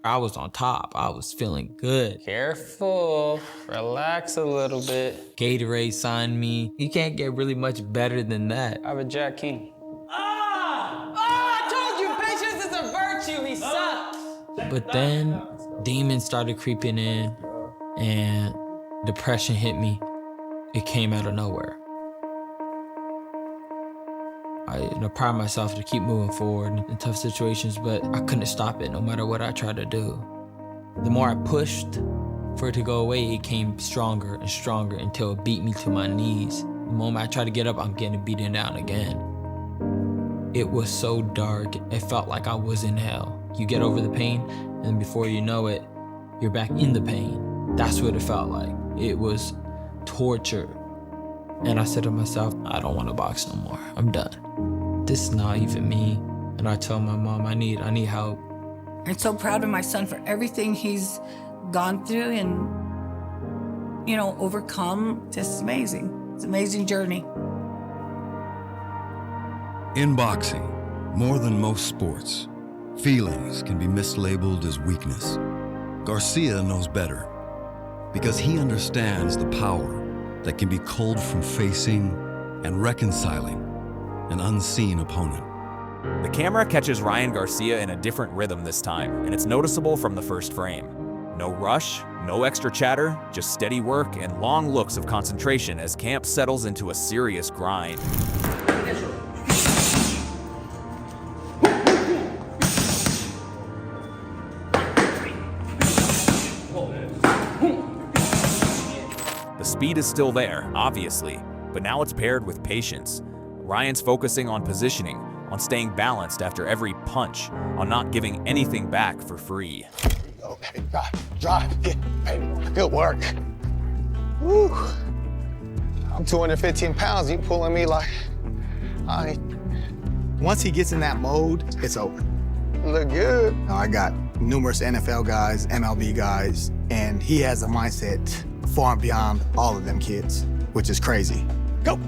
I was on top. I was feeling good. Careful, relax a little bit. Gatorade signed me. You can't get really much better than that. I have a Jack King. I told you patience is a virtue, he sucks. But then demons started creeping in and depression hit me. It came out of nowhere. I pride myself to keep moving forward in tough situations, but I couldn't stop it no matter what I tried to do. The more I pushed for it to go away, it came stronger and stronger until it beat me to my knees. The moment I try to get up, I'm getting beaten down again. It was so dark, it felt like I was in hell. You get over the pain, and before you know it, you're back in the pain. That's what it felt like. It was torture. And I said to myself, I don't want to box no more. I'm done. This is not even me. And I told my mom, I need help. I'm so proud of my son for everything he's gone through and, overcome. Just amazing. It's an amazing journey. In boxing, more than most sports, feelings can be mislabeled as weakness. Garcia knows better because he understands the power that can be culled from facing and reconciling an unseen opponent. The camera catches Ryan Garcia in a different rhythm this time, and it's noticeable from the first frame. No rush, no extra chatter, just steady work and long looks of concentration as camp settles into a serious grind. The speed is still there, obviously, but now it's paired with patience. Ryan's focusing on positioning, on staying balanced after every punch, on not giving anything back for free. Go, baby, drive, yeah, baby, good work. Woo. I'm 215 pounds, you pulling me like, all right. Once he gets in that mode, it's over. Look good. I got numerous NFL guys, MLB guys, and he has a mindset far beyond all of them kids, which is crazy. Go.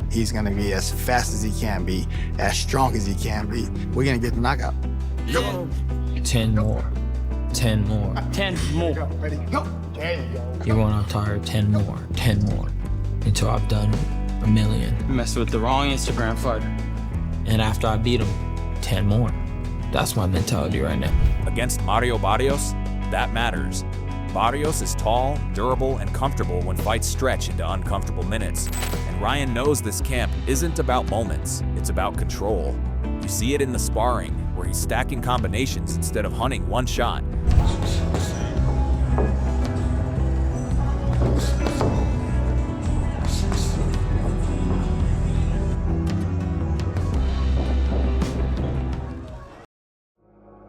He's gonna be as fast as he can be, as strong as he can be. We're gonna get the knockout. Go. 10 more. 10 more. 10 more. Ready, go. There you go. Even when I'm tired, 10 more. 10 more. Until I've done 1 million. You messed with the wrong Instagram fighter. And after I beat him, 10 more. That's my mentality right now. Against Mario Barrios, that matters. Barrios is tall, durable, and comfortable when fights stretch into uncomfortable minutes. And Ryan knows this camp isn't about moments, it's about control. You see it in the sparring, where he's stacking combinations instead of hunting one shot.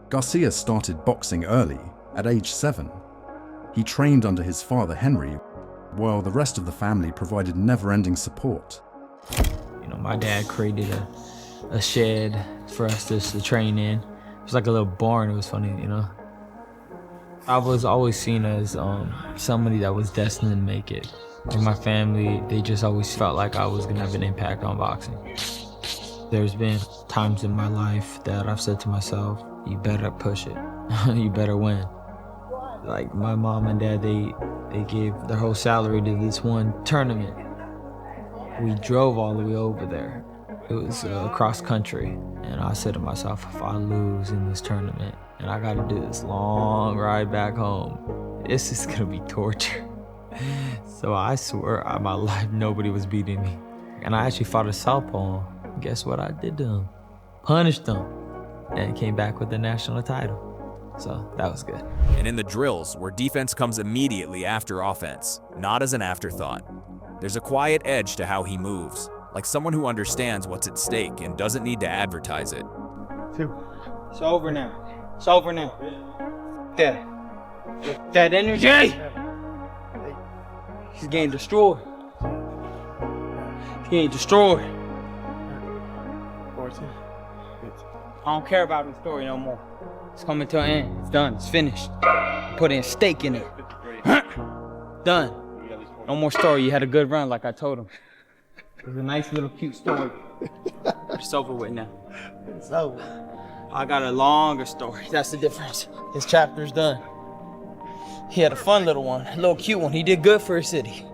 Garcia started boxing early, at age 7. He trained under his father, Henry, while the rest of the family provided never-ending support. My dad created a shed for us to train in. It was like a little barn. It was funny, I was always seen as somebody that was destined to make it. In my family, they just always felt like I was gonna have an impact on boxing. There's been times in my life that I've said to myself, you better push it. You better win. Like my mom and dad, they gave their whole salary to this one tournament. We drove all the way over there. It was cross country. And I said to myself, if I lose in this tournament and I gotta do this long ride back home, this is gonna be torture. So I swear on my life, nobody was beating me. And I actually fought a southpaw. Guess what I did to him? Punished him. And came back with the national title. So that was good. And in the drills, where defense comes immediately after offense, not as an afterthought. There's a quiet edge to how he moves, like someone who understands what's at stake and doesn't need to advertise it. 2. It's over now. It's over now. There. That energy! He's getting destroyed. He's getting destroyed. 14. I don't care about the story no more. It's coming to an end. It's done. It's finished. Put in stake in it. Done. No more story. You had a good run, like I told him. It was a nice little cute story. It's over with now. It's over. I got a longer story. That's the difference. His chapter's done. He had a fun little one, a little cute one. He did good for his city,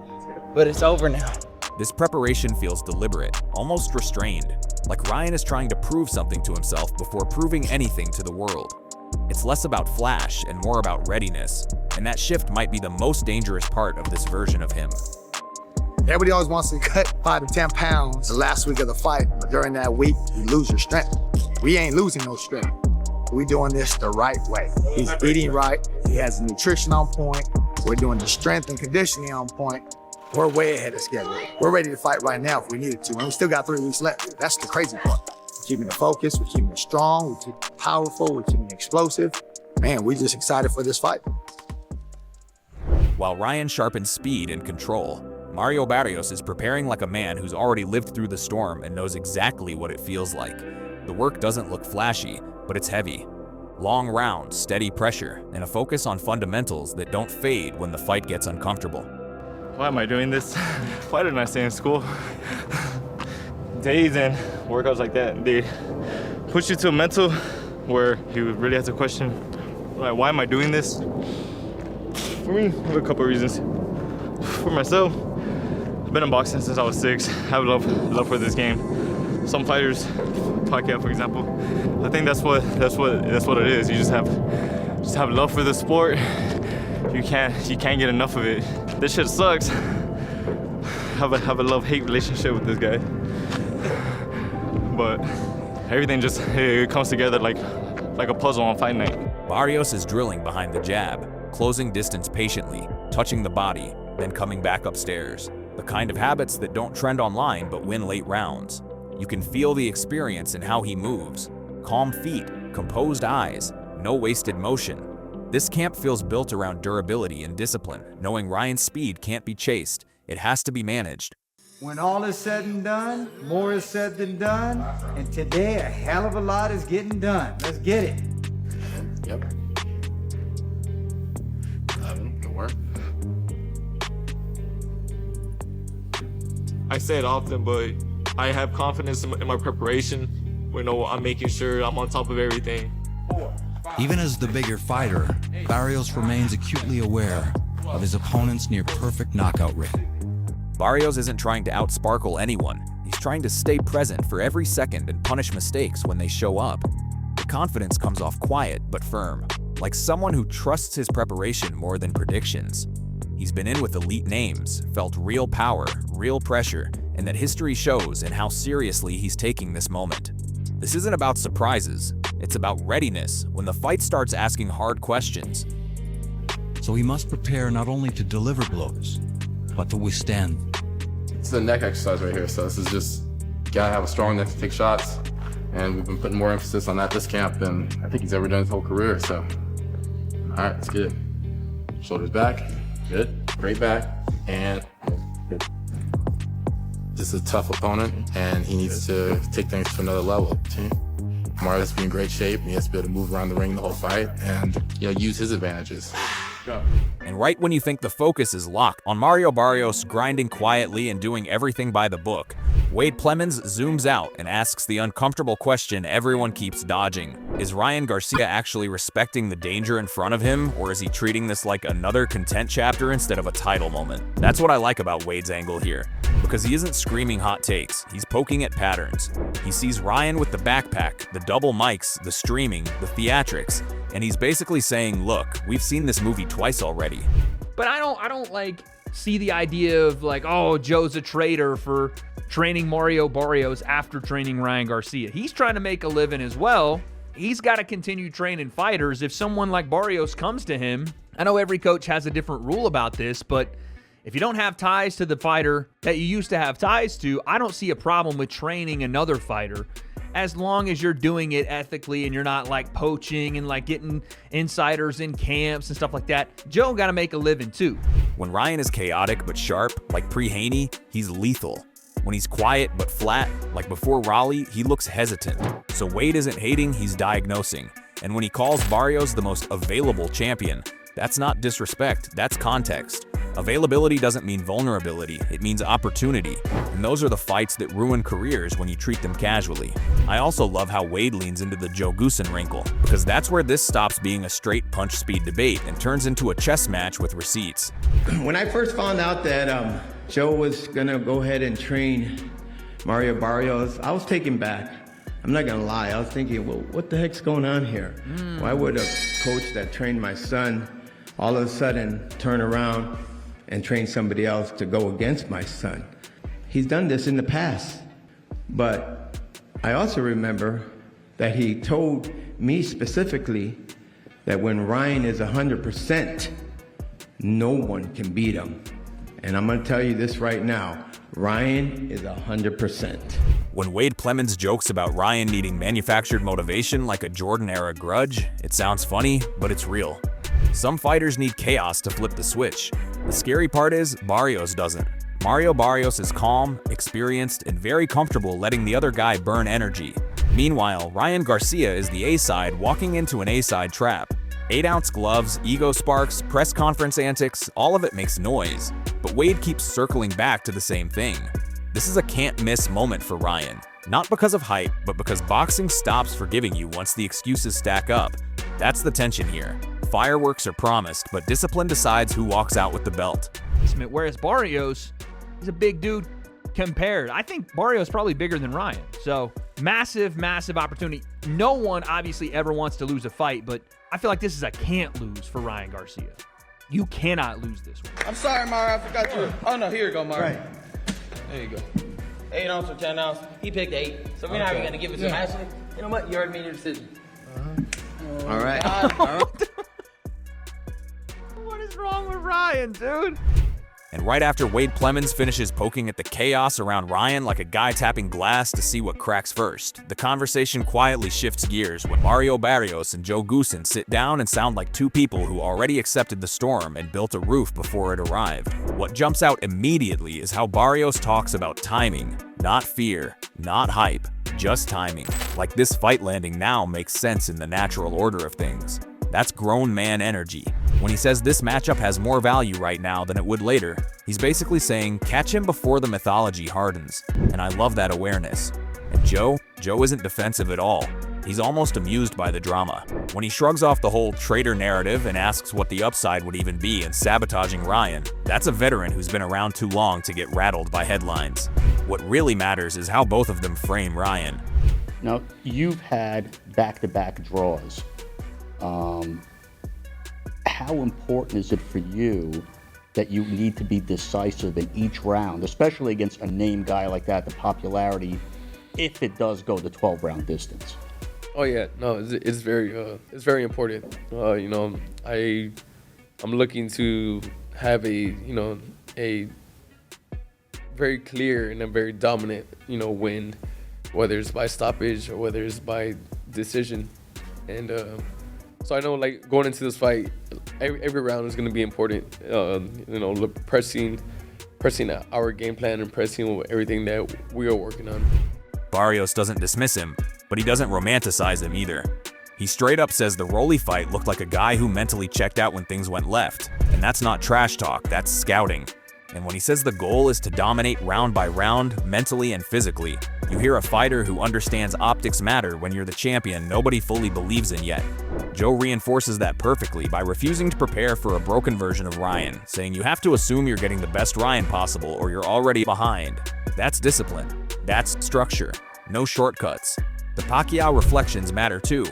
but it's over now. This preparation feels deliberate, almost restrained, like Ryan is trying to prove something to himself before proving anything to the world. It's less about flash and more about readiness, and that shift might be the most dangerous part of this version of him. Everybody always wants to cut 5 to 10 pounds the last week of the fight, but during that week, you lose your strength. We ain't losing no strength. We doing this the right way. He's eating right, he has the nutrition on point, we're doing the strength and conditioning on point. We're way ahead of schedule. We're ready to fight right now if we needed to, and we still got 3 weeks left. That's the crazy part. We're keeping the focus, we're keeping it strong, we're keeping it powerful, we're keeping it explosive. Man, we're just excited for this fight. While Ryan sharpens speed and control, Mario Barrios is preparing like a man who's already lived through the storm and knows exactly what it feels like. The work doesn't look flashy, but it's heavy. Long rounds, steady pressure, and a focus on fundamentals that don't fade when the fight gets uncomfortable. Why am I doing this? Why didn't I stay in school? Days and workouts like that, they push you to a mental where you really have to question, like, why am I doing this? For me, I have a couple of reasons. For myself, I've been in boxing since I was 6. I have love for this game. Some fighters, Pacquiao for example, I think that's what it is. You just have love for the sport. You can't get enough of it. This shit sucks. Have a love-hate relationship with this guy. But everything just it comes together like a puzzle on fight night. Barrios is drilling behind the jab, closing distance patiently, touching the body, then coming back upstairs. The kind of habits that don't trend online but win late rounds. You can feel the experience in how he moves. Calm feet, composed eyes, no wasted motion. This camp feels built around durability and discipline, knowing Ryan's speed can't be chased. It has to be managed. When all is said and done, more is said than done, and today a hell of a lot is getting done. Let's get it. Yep. 11, good work. I say it often, but I have confidence in my preparation. You know, I'm making sure I'm on top of everything. Even as the bigger fighter, Barrios remains acutely aware of his opponent's near-perfect knockout rate. Barrios isn't trying to outsparkle anyone. He's trying to stay present for every second and punish mistakes when they show up. The confidence comes off quiet but firm, like someone who trusts his preparation more than predictions. He's been in with elite names, felt real power, real pressure, and that history shows in how seriously he's taking this moment. This isn't about surprises, it's about readiness when the fight starts asking hard questions. So he must prepare not only to deliver blows, but to withstand. It's a neck exercise right here, so this is just, you gotta have a strong neck to take shots, and we've been putting more emphasis on that this camp than I think he's ever done his whole career, so. All right, let's get it. Shoulders back, good, great back, and good. This is a tough opponent, and he needs to take things to another level. Mario has to be in great shape, and he has to be able to move around the ring the whole fight, and use his advantages. And right when you think the focus is locked on Mario Barrios grinding quietly and doing everything by the book, Wade Plemons zooms out and asks the uncomfortable question everyone keeps dodging. Is Ryan Garcia actually respecting the danger in front of him, or is he treating this like another content chapter instead of a title moment? That's what I like about Wade's angle here, because he isn't screaming hot takes, he's poking at patterns. He sees Ryan with the backpack, the double mics, the streaming, the theatrics, and he's basically saying, look, we've seen this movie twice already. But I don't like see the idea of like, oh, Joe's a traitor for training Mario Barrios after training Ryan Garcia. He's trying to make a living as well. He's got to continue training fighters. If someone like Barrios comes to him, I know every coach has a different rule about this, but if you don't have ties to the fighter that you used to have ties to, I don't see a problem with training another fighter, as long as you're doing it ethically and you're not like poaching and like getting insiders in camps and stuff like that. Joe got to make a living too. When Ryan is chaotic but sharp, like pre-Haney, he's lethal. When he's quiet but flat, like before Raleigh, he looks hesitant. So Wade isn't hating, he's diagnosing. And when he calls Barrios the most available champion, that's not disrespect, that's context. Availability doesn't mean vulnerability, it means opportunity. And those are the fights that ruin careers when you treat them casually. I also love how Wade leans into the Joe Goossen wrinkle, because that's where this stops being a straight punch speed debate and turns into a chess match with receipts. When I first found out that Joe was gonna go ahead and train Mario Barrios, I was taken back. I'm not gonna lie, I was thinking, well, what the heck's going on here? Why would a coach that trained my son all of a sudden turn around and train somebody else to go against my son? He's done this in the past. But I also remember that he told me specifically that when Ryan is 100%, no one can beat him. And I'm gonna tell you this right now, Ryan is 100%. When Wade Plemons jokes about Ryan needing manufactured motivation like a Jordan-era grudge, it sounds funny, but it's real. Some fighters need chaos to flip the switch. The scary part is, Barrios doesn't. Mario Barrios is calm, experienced, and very comfortable letting the other guy burn energy. Meanwhile, Ryan Garcia is the A-side walking into an A-side trap. 8-ounce gloves, ego sparks, press conference antics, all of it makes noise. But Wade keeps circling back to the same thing. This is a can't-miss moment for Ryan. Not because of hype, but because boxing stops forgiving you once the excuses stack up. That's the tension here. Fireworks are promised, but discipline decides who walks out with the belt. Whereas Barrios is a big dude compared. I think Barrios is probably bigger than Ryan. So massive, massive opportunity. No one obviously ever wants to lose a fight, but I feel like this is a can't lose for Ryan Garcia. You cannot lose this one. I'm sorry, Mario, I forgot you. Oh no, here you go, Mario. Right. There you go. 8 ounce or 10 ounce. He picked 8. So we're not even gonna give it to him. Actually, you know what? You already made your decision. All right. What is wrong with Ryan, dude? And right after Wade Plemons finishes poking at the chaos around Ryan like a guy tapping glass to see what cracks first, the conversation quietly shifts gears when Mario Barrios and Joe Goossen sit down and sound like two people who already accepted the storm and built a roof before it arrived. What jumps out immediately is how Barrios talks about timing, not fear, not hype, just timing. Like this fight landing now makes sense in the natural order of things. That's grown man energy. When he says this matchup has more value right now than it would later, he's basically saying catch him before the mythology hardens. And I love that awareness. And Joe isn't defensive at all. He's almost amused by the drama. When he shrugs off the whole traitor narrative and asks what the upside would even be in sabotaging Ryan, that's a veteran who's been around too long to get rattled by headlines. What really matters is how both of them frame Ryan. Now, you've had back-to-back draws. How important is it for you that you need to be decisive in each round, especially against a named guy like that, the popularity, if it does go the 12-round distance? Oh yeah, no, it's very important. You know, I'm looking to have a very clear and a very dominant, win, whether it's by stoppage or whether it's by decision, and so I know, like, going into this fight, every round is going to be important. Pressing our game plan and pressing everything that we are working on. Barrios doesn't dismiss him, but he doesn't romanticize him either. He straight up says the Rolly fight looked like a guy who mentally checked out when things went left. And that's not trash talk, that's scouting. And when he says the goal is to dominate round by round, mentally and physically, you hear a fighter who understands optics matter when you're the champion nobody fully believes in yet. Joe reinforces that perfectly by refusing to prepare for a broken version of Ryan, saying you have to assume you're getting the best Ryan possible or you're already behind. That's discipline. That's structure. No shortcuts. The Pacquiao reflections matter too.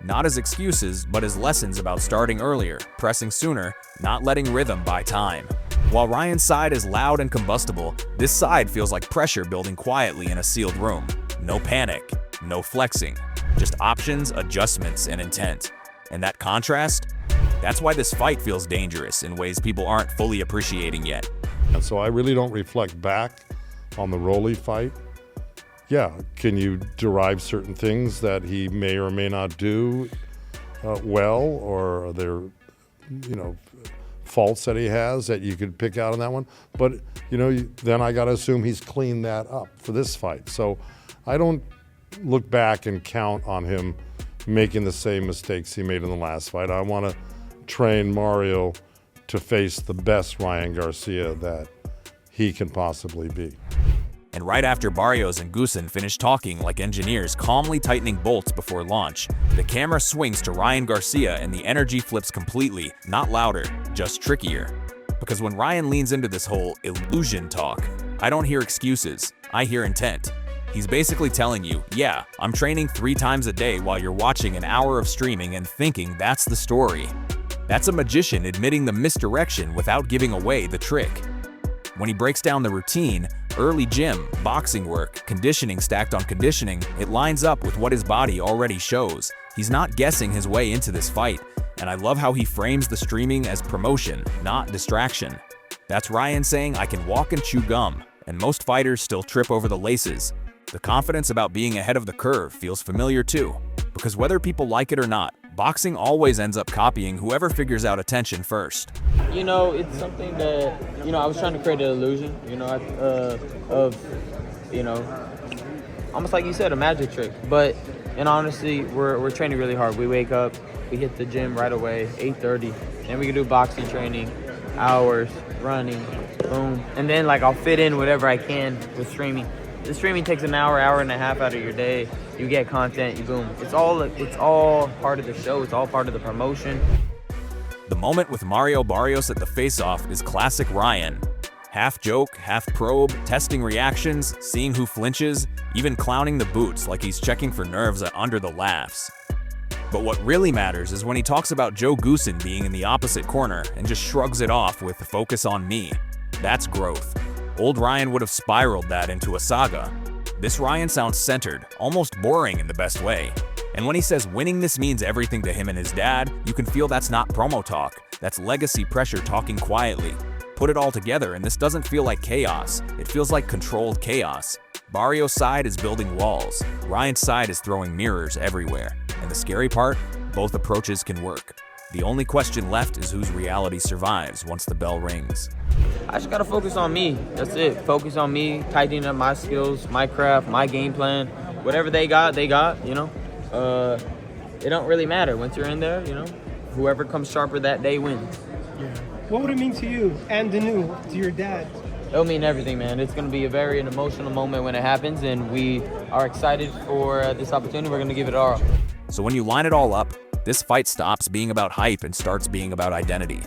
Not as excuses, but as lessons about starting earlier, pressing sooner, not letting rhythm buy time. While Ryan's side is loud and combustible, this side feels like pressure building quietly in a sealed room. No panic, no flexing, just options, adjustments, and intent. And that contrast? That's why this fight feels dangerous in ways people aren't fully appreciating yet. And so I really don't reflect back on the Rolly fight. Yeah, can you derive certain things that he may or may not do well, or are there, faults that he has that you could pick out on that one? But, then I got to assume he's cleaned that up for this fight. So I don't look back and count on him making the same mistakes he made in the last fight. I want to train Mario to face the best Ryan Garcia that he can possibly be. And right after Barrios and Goossen finish talking like engineers calmly tightening bolts before launch, the camera swings to Ryan Garcia and the energy flips completely, not louder, just trickier. Because when Ryan leans into this whole illusion talk, I don't hear excuses, I hear intent. He's basically telling you, yeah, I'm training 3 times a day while you're watching an hour of streaming and thinking that's the story. That's a magician admitting the misdirection without giving away the trick. When he breaks down the routine, early gym, boxing work, conditioning stacked on conditioning, it lines up with what his body already shows. He's not guessing his way into this fight, and I love how he frames the streaming as promotion, not distraction. That's Ryan saying I can walk and chew gum, and most fighters still trip over the laces. The confidence about being ahead of the curve feels familiar too, because whether people like it or not, boxing always ends up copying whoever figures out attention first. You know, it's something that, you know, I was trying to create an illusion, you know, of, you know, almost like you said, a magic trick. But in honesty, we're training really hard. We wake up, we hit the gym right away, 8:30. Then we can do boxing training, hours, running, boom. And then like I'll fit in whatever I can with streaming. The streaming takes an hour, hour and a half out of your day. You get content, you boom. It's all part of the show. It's all part of the promotion. The moment with Mario Barrios at the face-off is classic Ryan. Half joke, half probe, testing reactions, seeing who flinches, even clowning the boots like he's checking for nerves under the laughs. But what really matters is when he talks about Joe Goossen being in the opposite corner and just shrugs it off with the focus on me. That's growth. Old Ryan would have spiraled that into a saga. This Ryan sounds centered, almost boring in the best way. And when he says winning this means everything to him and his dad, you can feel that's not promo talk, that's legacy pressure talking quietly. Put it all together and this doesn't feel like chaos, it feels like controlled chaos. Barrios' side is building walls, Ryan's side is throwing mirrors everywhere. And the scary part, both approaches can work. The only question left is whose reality survives once the bell rings. I just gotta focus on me. That's it. Focus on me, tightening up my skills, my craft, my game plan. Whatever they got, you know. It don't really matter. Once you're in there, you know, whoever comes sharper that day wins. What would it mean to you and Danu, to your dad? It'll mean everything, man. It's gonna be a very emotional moment when it happens, and we are excited for this opportunity. We're gonna give it our all. So when you line it all up, this fight stops being about hype and starts being about identity.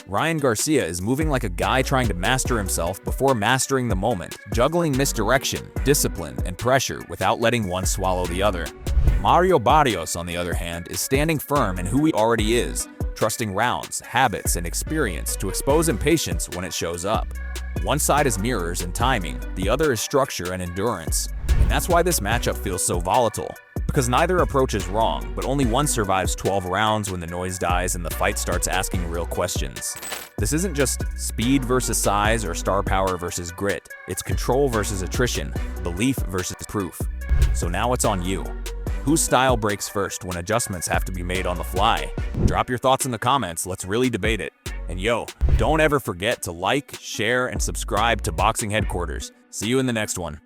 Ryan Garcia is moving like a guy trying to master himself before mastering the moment, juggling misdirection, discipline, and pressure without letting one swallow the other. Mario Barrios, on the other hand, is standing firm in who he already is, trusting rounds, habits, and experience to expose impatience when it shows up. One side is mirrors and timing, the other is structure and endurance. And that's why this matchup feels so volatile. Because neither approach is wrong, but only one survives 12 rounds when the noise dies and the fight starts asking real questions. This isn't just speed versus size or star power versus grit. It's control versus attrition, belief versus proof. So now it's on you. Whose style breaks first when adjustments have to be made on the fly? Drop your thoughts in the comments, let's really debate it. And yo, don't ever forget to like, share, and subscribe to Boxing Headquarters. See you in the next one.